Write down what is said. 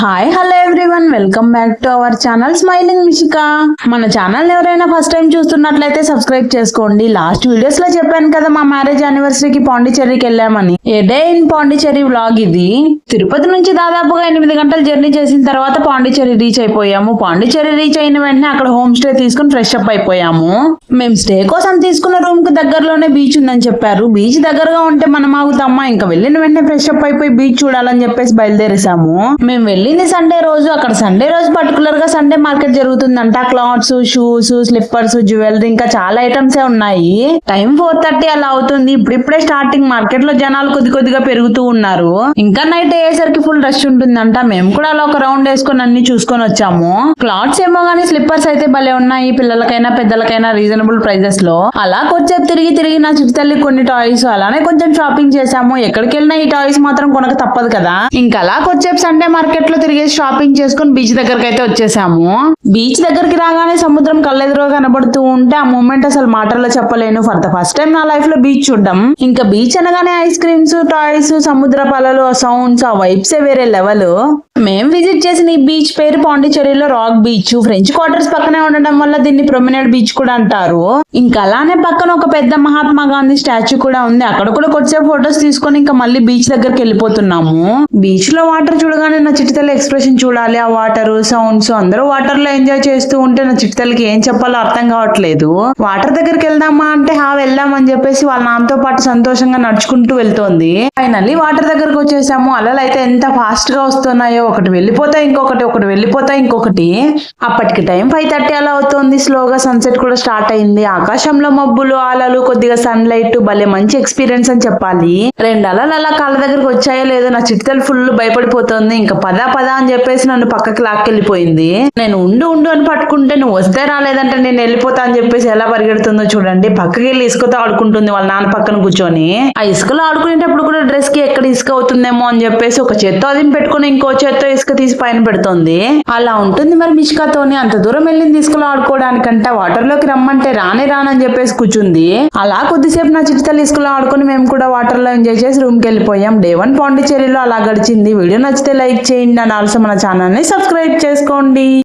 Hi hello everyone, welcome back to our channel smiling Mishika. మన channel ఎవరైనా first time చూస్తున్నట్లయితే subscribe చేసుకోండి. Last videos లో చెప్పాను కదా మా మ్యారేజ్ యానివర్సరీకి పాండిచ్చేరికి వెళ్ళామని. A day in Pondicherry vlog ఇది. తిరుపతి నుంచి దాదాపుగా 8 గంటలు జర్నీ చేసిన తర్వాత పాండిచ్చేరి రీచ్ అయిపోయాము. పాండిచ్చేరి రీచ్ అయిన వెంటనే అక్కడ హోమ్ స్టే తీసుకుని ఫ్రెష్ అప్ అయిపోయాము. మేము స్టే కోసం తీసుకున్న రూమ్ కు దగ్గరలోనే బీచ్ ఉందని చెప్పారు. బీచ్ దగ్గరగా ఉంటే మనం ఆగుతామా, ఇంకా వెళ్ళిన వెంటనే ఫ్రెష్ అప్ అయిపోయి బీచ్ చూడాలని చెప్పేసి బయలుదేరేసాము. మేము వెళ్ళింది సండే రోజు. అక్కడ సండే రోజు పర్టికులర్ గా సండే మార్కెట్ జరుగుతుందంట. క్లాత్స్, షూస్, స్లిప్పర్స్, జ్యువెలరీ ఇంకా చాలా ఐటమ్స్ ఉన్నాయి. టైం 4:30 అలా అవుతుంది. ఇప్పుడిప్పుడే స్టార్టింగ్. మార్కెట్ లో జనాలు కొద్దిగా పెరుగుతూ ఉన్నారు. ఇంకా నైట్ అయ్యేసరికి ఫుల్ రష్ ఉంటుందంట. మేము కూడా అలా ఒక రౌండ్ వేసుకొని అన్ని చూసుకొని వచ్చాము. క్లాత్స్ ఏమో గానీ స్లిప్పర్స్ అయితే భలే ఉన్నాయి. పిల్లలకైనా పెద్దలకైనా రీజనబుల్ ప్రైజెస్ లో. అలా కొంచెం తిరిగి నా చిట్టుతల్లి కొన్ని టాయ్స్, అలానే కొంచెం షాపింగ్ చేసాము. ఎక్కడికి వెళ్ళినా ఈ టాయ్స్ మాత్రం కొనక తప్పదు కదా. ఇంకా అలా కొంచెం సండే మార్కెట్ లో తిరిగి షాపింగ్ చేసుకుని బీచ్ దగ్గరకు అయితే వచ్చేసాము. బీచ్ దగ్గరికి రాగానే సముద్రం కళ్ళెదురుగా కనబడుతూ ఉంటే ఆ మూమెంట్ అసలు మాటల్లో చెప్పలేను. ఫర్ ద ఫస్ట్ టైం నా లైఫ్ లో బీచ్ చూడడం. ఇంకా బీచ్ అనగానే ఐస్ క్రీమ్స్, టాయ్స్, సముద్ర పాలలు, ఆ సౌండ్స్, ఆ వైబ్స్ వేరే లెవెల్. మేం విజిట్ చేసిన ఈ బీచ్ పేరు పాండిచ్చేరిలో రాక్ బీచ్. ఫ్రెంచ్ క్వార్టర్స్ పక్కనే ఉండడం వల్ల దీన్ని ప్రొమినేట్ బీచ్ కూడా అంటారు. ఇంకా అలానే పక్కన ఒక పెద్ద మహాత్మా గాంధీ స్టాచ్యూ కూడా ఉంది. అక్కడ కూడా కొద్దిసేపు ఫొటోస్ తీసుకొని ఇంకా మళ్ళీ బీచ్ దగ్గరికి వెళ్ళిపోతున్నాము. బీచ్ లో వాటర్ చూడగానే నా చిట్టుతల్లి ఎక్స్ప్రెషన్ చూడాలి. ఆ వాటర్, సౌండ్స్, అందరూ వాటర్ లో ఎంజాయ్ చేస్తూ ఉంటే నా చిట్టుతల్లికి ఏం చెప్పాలో అర్థం కావట్లేదు. వాటర్ దగ్గరికి వెళ్దామా అంటే వెళ్దామని చెప్పేసి వాళ్ళ నాన్నతో పాటు సంతోషంగా నడుచుకుంటూ వెళ్తోంది. ఫైనల్లీ వాటర్ దగ్గరకు వచ్చేసాము. అలలు అయితే ఎంత ఫాస్ట్ గా వస్తున్నాయో. ఒకటి వెళ్ళిపోతాయి ఇంకొకటి, ఒకటి వెళ్ళిపోతాయి ఇంకొకటి. అప్పటికి టైం 5:30 అలా అవుతోంది. స్లోగా సన్సెట్ కూడా స్టార్ట్ అయింది. ఆకాశంలో మబ్బులు, అలలు, కొద్దిగా సన్ లైట్, భలే మంచి ఎక్స్పీరియన్స్ అని చెప్పాలి. 2 అలలు అలా కాళ్ళ దగ్గరకు వచ్చాయో లేదో నా చిట్టుతల్లి ఫుల్ భయపడిపోతుంది. ఇంకా పద అని చెప్పేసి నన్ను పక్కకి లాక్కెళ్ళిపోయింది. నేను ఉండు అని పట్టుకుంటే నువ్వు వస్తే రాలేదంటే నేను వెళ్ళిపోతా అని చెప్పేసి ఎలా పరిగెడుతుందో చూడండి. పక్కకి వెళ్ళి ఇసుకతో ఆడుకుంటుంది వాళ్ళ నాన్న పక్కన కూర్చొని. ఆ ఇసుకలో ఆడుకునేటప్పుడు కూడా డ్రెస్ కి ఎక్కడ ఇసుక అవుతుందేమో అని చెప్పేసి ఒక చేత్తో అదిని పెట్టుకుని ఇంకో చేత్తో ఇసుక తీసి పైన పెడుతోంది. అలా ఉంటుంది మరి మిష్కాతోని. అంత దూరం వెళ్ళింది ఇసుకలో ఆడుకోవడానికంట. వాటర్ లోకి రమ్మంటే రానని చెప్పేసి కూర్చుంది. అలా కొద్దిసేపు నా చిట్టుతల్లి ఇసుకలో ఆడుకుని మేము కూడా వాటర్ లో ఎంజాయ్ చేసి రూమ్ కి వెళ్ళిపోయాం. డే 1 పాండిచ్చేరిలో అలా గడిచింది. వీడియో నచ్చితే లైక్ చేయండి అండ్ ఆల్సో మన ఛానల్ ని సబ్స్క్రైబ్ చేసుకోండి.